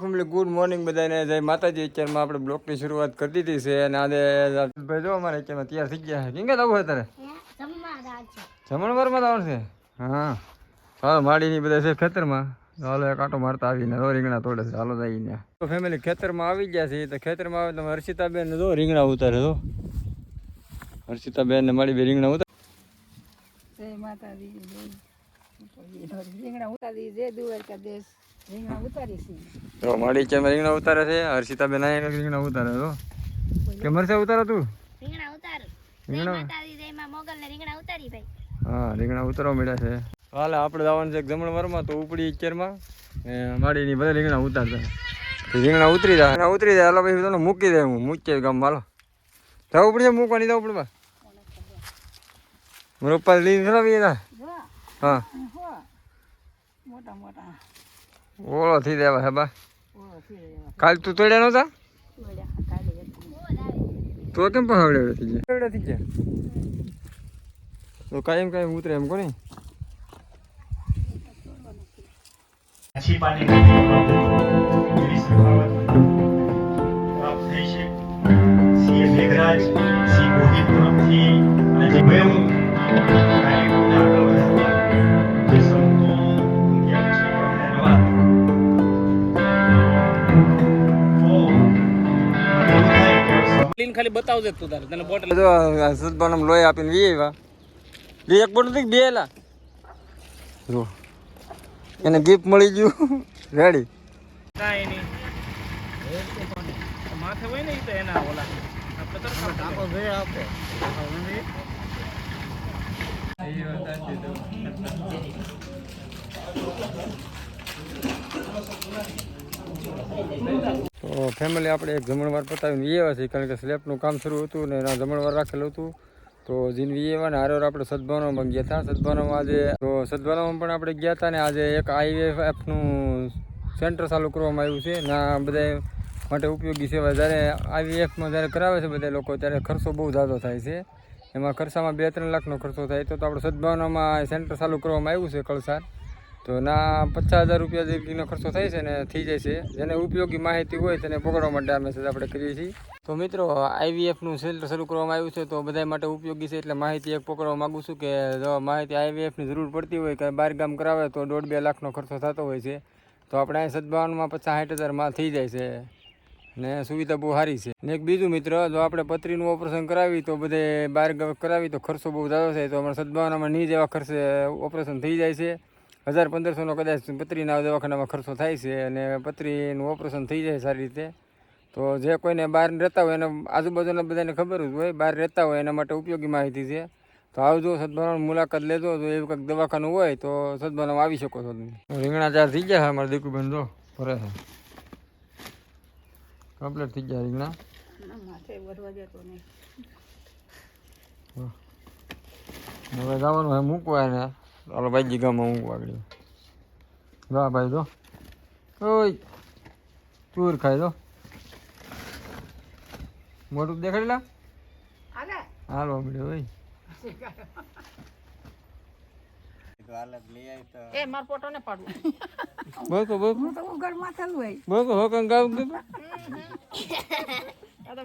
Family good morning બધાને જય માતાજી. અત્યારમાં આપણે બ્લોકની શરૂઆત કરી દીધી છે અને આજે ભાઈ જો અમારે અત્યારમાં તૈયાર થઈ ગયા છે. કેમ કે આવું અત્યારે જમણવારમાં આવવાનું છે? હા હાલો માડીની બધા છે ખેતરમાં. હાલો એક આંટો મારતા આવીને જો રીંગણા તોડે છે. હાલો જઈને તો ફેમિલી ખેતરમાં આવી ગયા છે. તો ખેતરમાં આવે તમે હર્ષિતાબેન જો રીંગણા ઉતારે જો. હર્ષિતાબેન ને માડી બે રીંગણા ઉતારે. જય માતાજી. રીંગણા ઉતારી જય દ્વારકાધીશ. રીંગણા ઉતારી છે તો માડી કે રીંગણા ઉતારે છે. હર્ષિતાબેન અહીંયા રીંગણા ઉતારે તો કે મરચા ઉતારો તું રીંગણા ઉતાર. રીંગણા માતાજી જય માં મોગલ ને રીંગણા ઉતારી ભાઈ. હા રીંગણા ઉતારવા મળ્યા છે. હાલે આપણે જવાનું છે જમણવારમાં. તો ઉપડી અત્યારમાં માડીની બધા રીંગણા ઉતારતા રીંગણા ઉતરી જાય હાલો ભાઈ તમને મૂકી દે. હું મૂકી ગામ હાલો જવું પડશે મૂકવાની જવું પડે મારા પપ્પા લઈને ખરાબી હા મોટા મોટા ઓળો થઈ દેવા હે બા. કાલ તું તોડ્યા નહોતા તો કેમ પણ હવડે થઈ ગયા થઈ ગયા તો કાયમ ઉતરે એમ કોને. अच्छी पानी मेरी सखावत प्राप्त થઈ છે. સીએ મેઘરાજ સી ગોહિલ તરફથી અને જે હું કાર્યક્રમને આગળ વધારવા જે સંતો ઉમટ્યા છે ધન્યવાદ. ક્લીન ખાલી બતાવજે તું તારે તને બોટલ જો સદબાનમ લોહી આપીને વી આવ્યા. એક બોટલ થી બે લા જો એને ગિફ્ટ મળી ગયું રેડી. કાંઈ નહીં માથે હોય ને એ તો એના ઓલા તો ફેમિલી આપણે એક જમણવાર પતાવીને વી આવ્યા છીએ. કારણ કે સ્લેબનું કામ શરૂ હતું ને એના જમણવાર રાખેલું હતું. તો જીન વી આવ્યા ને હારે આપણે સદભાવનામાં ગયા હતા. સદભાવનામાં આજે તો સદભાવનામાં પણ આપણે ગયા હતા ને આજે એક IVFનું સેન્ટર ચાલુ કરવામાં આવ્યું છે ને આ બધા માટે ઉપયોગી સેવા. જ્યારે IVFમાં જ્યારે કરાવે છે બધા લોકો ત્યારે ખર્ચો બહુ ઝાઝો થાય છે. એમાં ખર્ચામાં 2-3 લાખનો ખર્ચો થાય. તો આપણે સદભાવનામાં સેન્ટર ચાલુ કરવામાં આવ્યું છે કળસાર. તો ના 50,000 રૂપિયા જેટલીનો ખર્ચો થાય છે ને થઈ જાય છે. જેને ઉપયોગી માહિતી હોય તેને પકડવા માટે આ મેસેજ આપણે કરીએ છીએ. તો મિત્રો IVFનું સેન્ટર શરૂ કરવામાં આવ્યું છે તો બધા માટે ઉપયોગી છે. એટલે માહિતી એક પકડવા માગું છું કે જો માહિતી IVFની જરૂર પડતી હોય કે બહાર ગામ કરાવે તો 1.5-2 લાખનો ખર્ચો થતો હોય છે. તો આપણે અહીં સદભાવનામાં 50-60,000 થઈ જાય છે ને સુવિધા બહુ સારી છે. ને એક બીજું મિત્ર જો આપણે પથરીનું ઓપરેશન કરાવી તો બધે બહાર કરાવી તો ખર્ચો બહુ ઝાઝો થાય. તો અમારા સદભાવનામાં નહીં જેવા ખર્ચે ઓપરેશન થઈ જાય છે. 1,000-1,500નો કદાચ પથરીના દવાખાનામાં ખર્ચો થાય છે અને પથરીનું ઓપરેશન થઈ જાય સારી રીતે. તો જે કોઈને બહાર રહેતા હોય એને આજુબાજુના બધાને ખબર જ હોય બહાર રહેતા હોય એના માટે ઉપયોગી માહિતી છે. તો આવજો સદભાવનાની મુલાકાત લેજો. જો એવું કંઈક દવાખાનું હોય તો સદભાવનામાં આવી શકો છો તમે. રીંગણા 4 થઈ ગયા છે અમારા દીકુબેન જો ભરે છે કમ્પ્લીટ થઈ ગયા રીંગણા. હવે જવાનું હોય મૂકવા એને. ચાલો ભાઈજી ગામમાં મૂકવા આગળ જા ભાઈ જો ઓય ચૂર ખાઈ દો મોટું દેખાડેલા હાલો મળ્યો હોય એ માર ફોટો ને પાડવું બોકો બોકો તો ઉગર માથેલું હોય બોકો હોકન ગાવ દીધું આ તો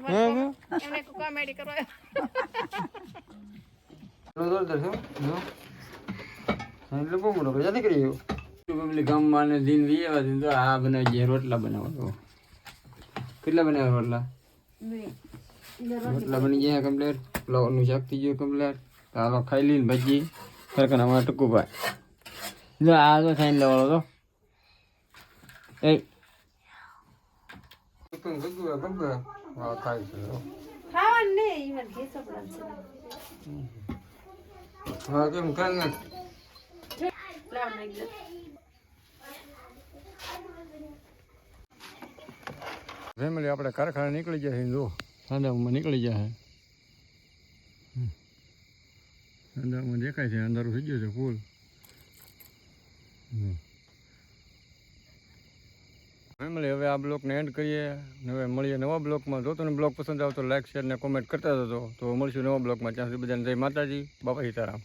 એમને કોમેડી કરવા જોરદાર છે જો એટલે બહુ મોટો ભાઈ નથી કરી ફેમિલી ગામમાં ને દિન વી આવ્યા દિન તો આ બનાવી દઈએ રોટલા બનાવવા. કેટલા બનાવ્યા રોટલા? રોટલા બની ગયા કમ્પ્લેટ. ફ્લાવરનું શાક થઈ ગયું કમ્પ્લેટ. હાલો ખાઈ લઈને ભાજી ખરેખર અમારા ટૂંકુભાઈ જો આ તો ખાઈને લેવાળો તો એ ખાઈ હા કેમ ખાઈ ને ફેમિલી આપણે કારખાને નીકળી ગયા છે. જો સાંજામાં નીકળી ગયા છે. સાંજામાં દેખાય છે અંધારું થઈ ગયું છે ફૂલ. ફેમિલી હવે આ બ્લોગને એન્ડ કરીએ. હવે મળીએ નવા બ્લોગમાં. જો તમને બ્લોગ પસંદ આવે તો લાઈક શેર ને કોમેન્ટ કરતા જતો. તો મળીશું નવા બ્લોગમાં. ત્યાં સુધી બધાને જય માતાજી, બાપા સીતારામ.